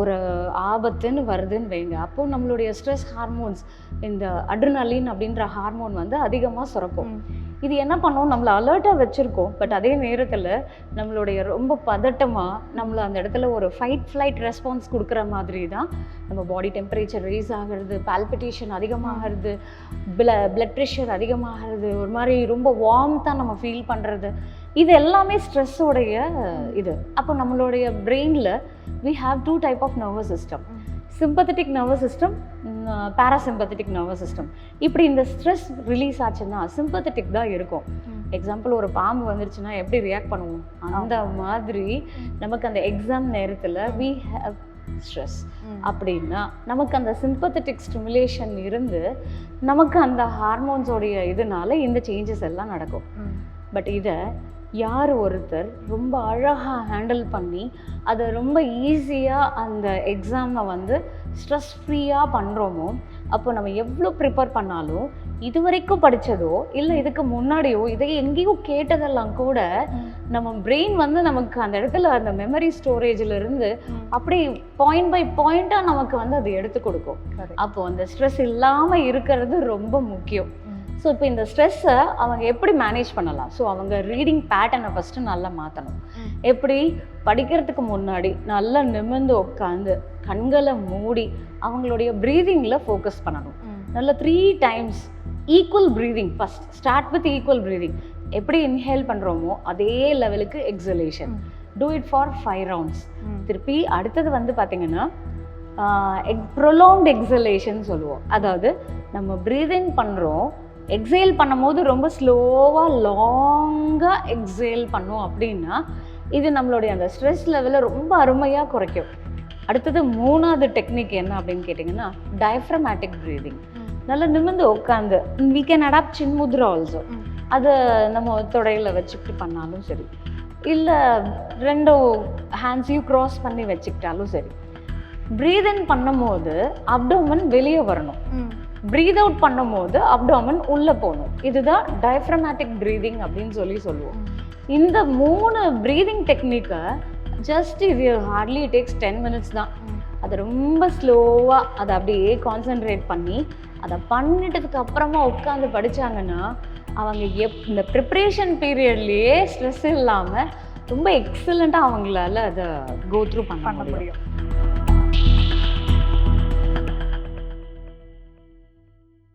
ஒரு ஆபத்துன்னு வருதுன்னு வைங்க, அப்போ நம்மளுடைய ஸ்ட்ரெஸ் ஹார்மோன்ஸ் இந்த அட்ரினலின் அப்படின்ற ஹார்மோன் வந்து அதிகமாக சுரக்கும். இது என்ன பண்ணும், நம்மளை அலர்ட்டாக வச்சுருக்கோம். பட் அதே நேரத்தில் நம்மளுடைய ரொம்ப பதட்டமாக நம்மளை அந்த இடத்துல ஒரு ஃபைட் ஃப்ளைட் ரெஸ்பான்ஸ் கொடுக்குற மாதிரி தான் நம்ம பாடி டெம்பரேச்சர் ரைஸ் ஆகிறது, பால்பிட்டேஷன் அதிகமாகிறது, பிளட் ப்ரெஷர் அதிகமாகிறது, ஒரு மாதிரி ரொம்ப வார்ம்த்தாக நம்ம ஃபீல் பண்ணுறது, இது எல்லாமே ஸ்ட்ரெஸ்ஸோடைய இது. அப்போ நம்மளுடைய பிரெயினில் we have two type of nervous system, sympathetic nervous system, parasympathetic nervous system. இப்படி இந்த ஸ்ட்ரெஸ் ரிலீஸ் ஆச்சுன்னா சிம்பத்தட்டிக் தான் இருக்கும். எக்ஸாம்பிள், ஒரு பாம்பு வந்துருச்சுன்னா எப்படி ரியாக்ட் பண்ணுவோம், அந்த மாதிரி நமக்கு அந்த எக்ஸாம் நேரத்தில் we have stress அப்படின்னா நமக்கு அந்த சிம்பத்தட்டிக் ஸ்டிமுலேஷன் இருந்து நமக்கு அந்த ஹார்மோன்ஸோடைய இதனால இந்த சேஞ்சஸ் எல்லாம் நடக்கும். பட் இதை யார் ஒருத்தர் ரொம்ப அழகாக ஹேண்டில் பண்ணி அதை ரொம்ப ஈஸியாக அந்த எக்ஸாமை வந்து ஸ்ட்ரெஸ் ஃப்ரீயாக பண்ணுறோமோ, அப்போ நம்ம எவ்வளோ ப்ரிப்பேர் பண்ணாலும் இது வரைக்கும் படித்ததோ இல்லை இதுக்கு முன்னாடியோ இதை எங்கேயோ கேட்டதெல்லாம் கூட நம்ம பிரெயின் வந்து நமக்கு அந்த இடத்துல அந்த மெமரி ஸ்டோரேஜிலிருந்து அப்படி பாயிண்ட் பை பாயிண்ட்டாக நமக்கு வந்து அது எடுத்து கொடுக்கும். அப்போ அந்த ஸ்ட்ரெஸ் இல்லாமல் இருக்கிறது ரொம்ப முக்கியம். ஸோ இப்போ இந்த ஸ்ட்ரெஸ்ஸை அவங்க எப்படி மேனேஜ் பண்ணலாம்? ஸோ அவங்க ரீடிங் பேட்டர்னை ஃபஸ்ட்டு நல்லா மாற்றணும். எப்படி படிக்கிறதுக்கு முன்னாடி நல்லா நிமிர்ந்து உட்காந்து கண்களை மூடி அவங்களுடைய ப்ரீதிங்கில் ஃபோக்கஸ் பண்ணணும். நல்லா 3 times equal breathing. First start with equal breathing. எப்படி இன்ஹேல் பண்ணுறோமோ அதே லெவலுக்கு exhalation. Do it for 5 rounds. திருப்பி அடுத்தது வந்து பார்த்திங்கன்னா ப்ரொலாங்ட் எக்ஸலேஷன் சொல்லுவோம். அதாவது நம்ம ப்ரீதிங் பண்ணுறோம், எக்ஸேல் பண்ணும் போது ரொம்ப ஸ்லோவாக லாங்காக எக்ஸேல் பண்ணோம் அப்படின்னா இது நம்மளுடைய அந்த ஸ்ட்ரெஸ் லெவலை ரொம்ப அருமையாக குறைக்கும். அடுத்தது 3வது டெக்னிக் என்ன அப்படின்னு கேட்டிங்கன்னா டயஃப்ரமேட்டிக் ப்ரீதிங். நல்லா நிமிர்ந்து உட்காந்து we can adapt chin mudra also. அதை நம்ம தொடையில் வச்சுக்கிட்டு பண்ணாலும் சரி, இல்லை 2 ஹேண்ட்ஸையும் க்ராஸ் பண்ணி வச்சுக்கிட்டாலும் சரி. ப்ரீத் இன் பண்ணும் போது அப்டோமன் வெளியே வரணும், ப்ரீத் அவுட் பண்ணும் போது அப்டாமன் உள்ளே போகணும். இதுதான் டயஃப்ரமேட்டிக் ப்ரீதிங் அப்படின்னு சொல்லுவோம். இந்த 3 ப்ரீதிங் டெக்னிக்கை ஜஸ்ட் இது ஹார்ட்லி டேக்ஸ் 10 minutes தான். அதை ரொம்ப ஸ்லோவாக அதை அப்படியே கான்சென்ட்ரேட் பண்ணி அதை பண்ணிட்டதுக்கு அப்புறமா உட்காந்து படித்தாங்கன்னா அவங்க இந்த ப்ரிப்ரேஷன் பீரியட்லேயே ஸ்ட்ரெஸ் இல்லாமல் ரொம்ப எக்ஸலண்ட்டாக அவங்களால அதை கோ த்ரூ பண்ண முடியும்.